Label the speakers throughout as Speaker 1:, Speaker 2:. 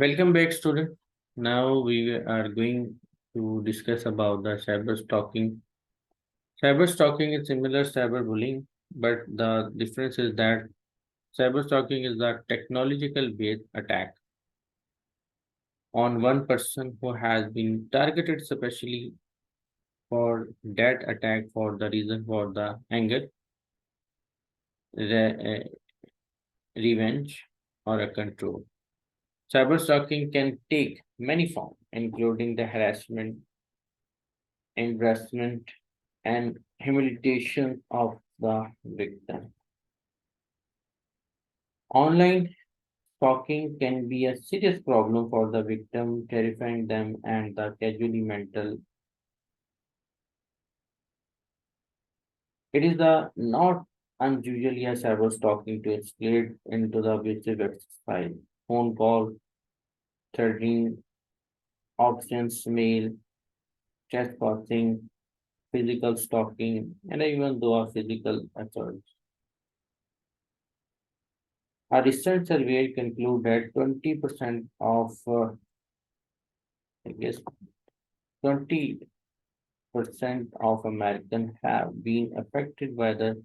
Speaker 1: Welcome back, student. Now we are going to discuss about the cyber stalking. Cyber stalking is similar to cyberbullying, but the difference is that cyber stalking is a technological-based attack on one person who has been targeted specially for that attack for the reason for the anger, revenge, or a control. Cyber stalking can take many forms, including the harassment, embarrassment, and humiliation of the victim. Online stalking can be a serious problem for the victim, terrifying them and the casually mental. It is the not unusually a cyber stalking to escalate into the abusive exercise, phone call, threatening, options, mail, chat posting, physical stalking, and even though a physical assault. A recent survey concluded that 20% of, I guess, 20% of Americans have been affected by the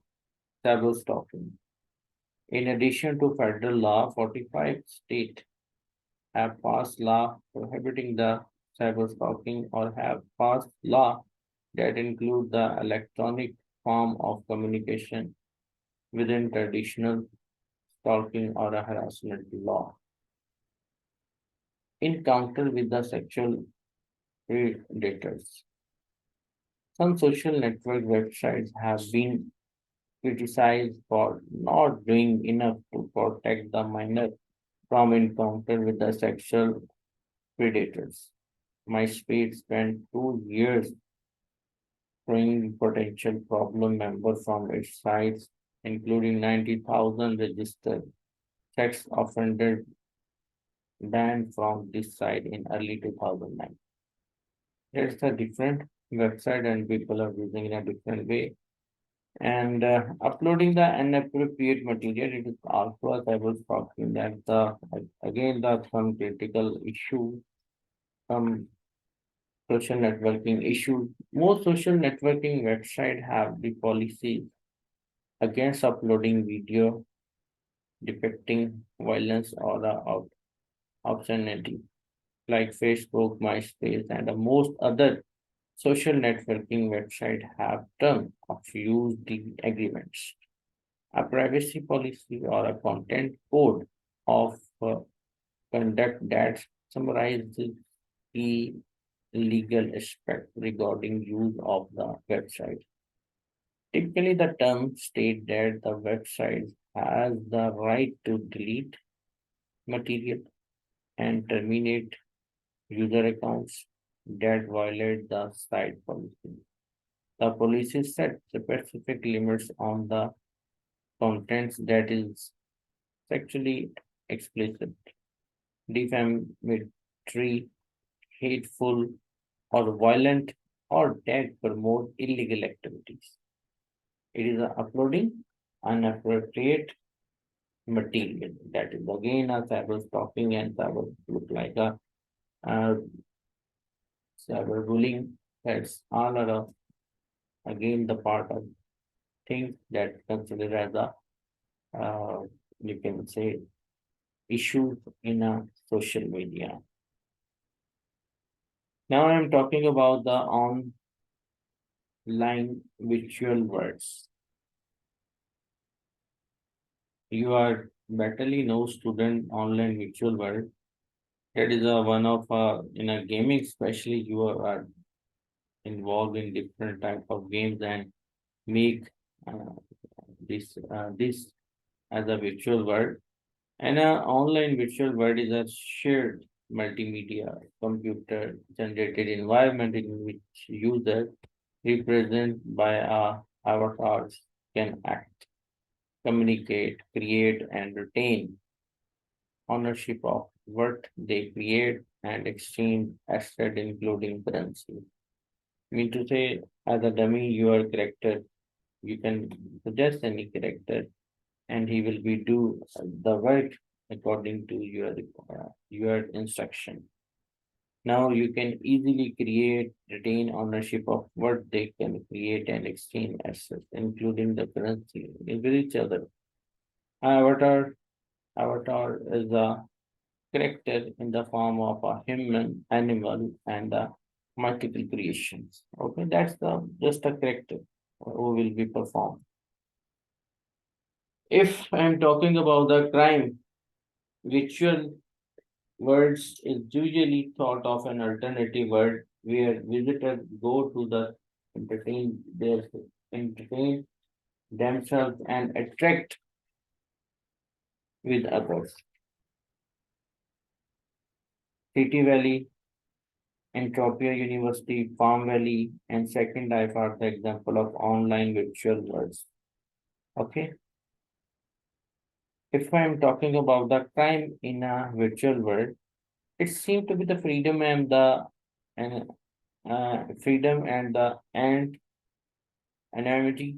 Speaker 1: cyber stalking. In addition to federal law, 45 states have passed law prohibiting the cyber stalking or have passed law that include the electronic form of communication within traditional stalking or a harassment law. Encounter with the sexual predators. Some social network websites have been criticized for not doing enough to protect the minor from encounter with the sexual predators. MySpace spent 2 years screening potential problem members from its sites, including 90,000 registered sex offenders banned from this site in early 2009. It's a different website and people are using in a different way. And uploading the inappropriate material, it is also a cyber stalking that again the some critical issue, some social networking issues. Most social networking websites have the policy against uploading video depicting violence or obscenity, like Facebook, MySpace, and most other social networking websites have terms of use agreements, a privacy policy, or a content code of conduct that summarizes the legal aspect regarding use of the website. Typically, the terms state that the website has the right to delete material and terminate user accounts that violate the site policy. The policy set specific limits on the contents that is sexually explicit, defamatory, hateful, or violent, or that promote illegal activities. It is uploading inappropriate material. That is again a cyber stalking and cyber look like a uh, cyberbullying. That's all are again the part of things that considered as a you can say issues in a social media. Now I'm talking about the online virtual worlds. You are battlely no student online virtual world. That is a one of in a gaming, especially you are involved in different type of games and make uh, this as a virtual world. And an online virtual world is a shared multimedia computer generated environment in which user represented by a avatars can act, communicate, create, and retain ownership of what they create and exchange asset including currency. Mean to say, as a dummy, your character, you can suggest any character and he will be do the work according to your instruction. Now you can easily create, retain ownership of what they can create and exchange assets, including the currency with each other. Avatar is a character in the form of a human, animal, and multiple creations. Okay, that's the just a character who will be performed. If I'm talking about the crime, ritual words is usually thought of an alternative word where visitors go to the entertain themselves and attract with others. City Valley, Entropia University, Farm Valley, and Second Life are the example of online virtual worlds. Okay. If I'm talking about the crime in a virtual world, it seems to be the and freedom and the anonymity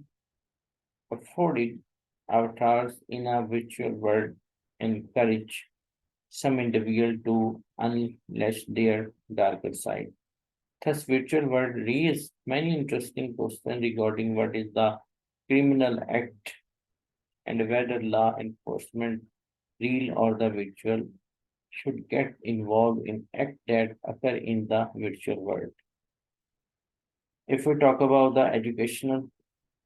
Speaker 1: afforded avatars in a virtual world encourage some individual to unleash their darker side. Thus, virtual world raise many interesting questions regarding what is the criminal act and whether law enforcement, real or the virtual, should get involved in acts that occur in the virtual world. If we talk about the educational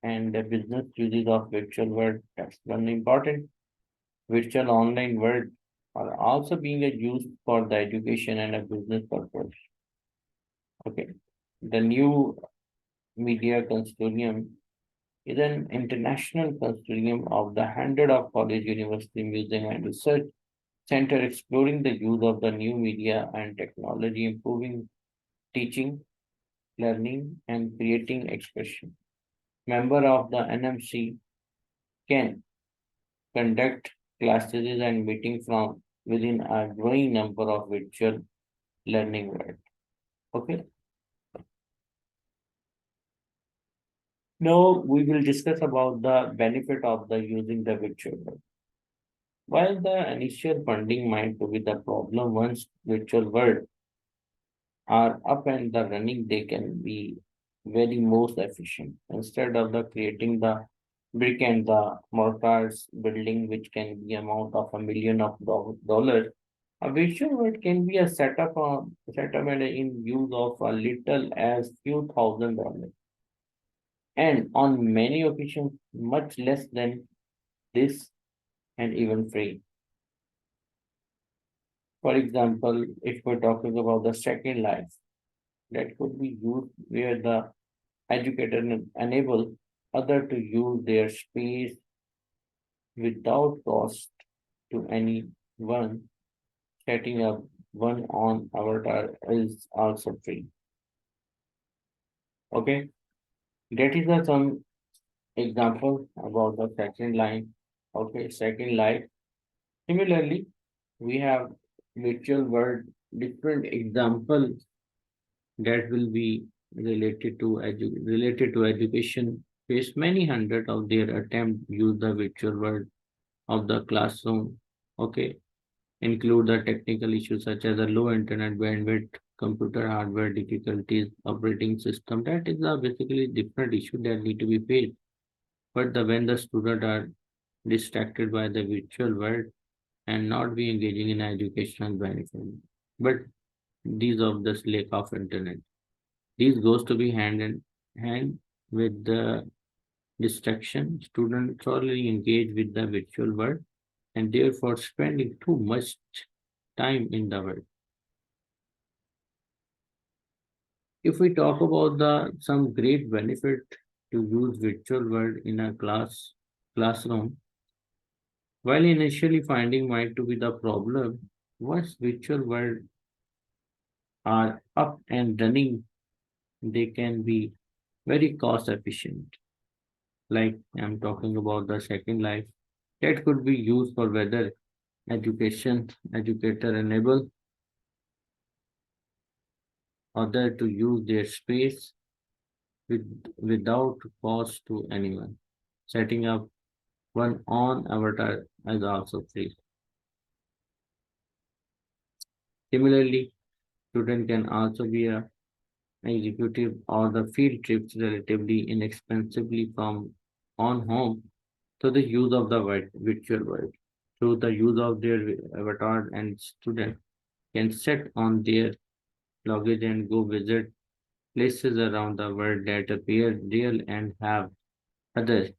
Speaker 1: and the business uses of virtual world, that's one important. Virtual online world are also being used for the education and a business purpose. Okay. The new media consortium is an international consortium of the hundred of college, university, museum, and research center exploring the use of the new media and technology, improving teaching, learning, and creating expression. Member of the NMC can conduct classes and meeting from within a growing number of virtual learning world. Okay. Now we will discuss about the benefit of the using the virtual world. While the initial funding might be the problem, once virtual world are up and the running, they can be very most efficient. Instead of the creating the brick and the mortars building, which can be amount of $1 million, a virtual world can be a setup and in use of a little as few $1,000, and on many occasions much less than this and even free. For example, if we're talking about the second life, that could be used where the educator enable other to use their space without cost to anyone. Setting up one on avatar is also free. Okay, that is some example about the second line. Okay, second life. Similarly, we have virtual world different examples that will be related to education. Face many hundred of their attempt use the virtual world of the classroom. Okay, include the technical issues such as the low internet bandwidth, computer hardware difficulties, operating system. That is a basically different issue that need to be faced. But when the student are distracted by the virtual world and not be engaging in educational benefit, but these of this lack of internet. These goes to be hand in hand with the distraction. Students solely engage with the virtual world and therefore spending too much time in the world. If we talk about the some great benefit to use virtual world in a classroom, while initially finding might to be the problem, once virtual world are up and running, they can be very cost efficient. Like I'm talking about the second life, that could be used for whether educator enable other to use their space without cost to anyone. Setting up one on avatar is also free. Similarly, student can also be a executive or the field trips relatively inexpensively from on home to the use of the virtual world. Through the use of their avatar, and student can sit on their luggage and go visit places around the world that appear real and have other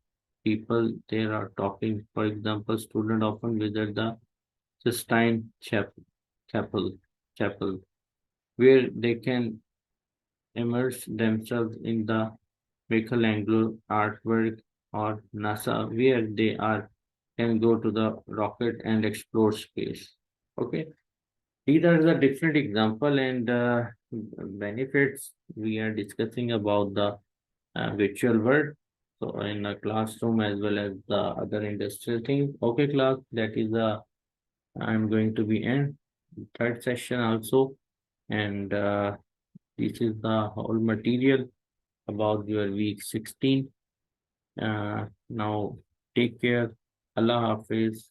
Speaker 1: people there are talking. For example, students often visit the Sistine Chapel, Chapel, where they can immerse themselves in the Michelangelo artwork, or NASA, where they are can go to the rocket and explore space. Okay, these are the different example and benefits we are discussing about the virtual world. So in a classroom as well as the other industrial things. Okay, class, that is the I'm going to be in third session also, and this is the whole material about your week 16. Now take care. Allah Hafiz.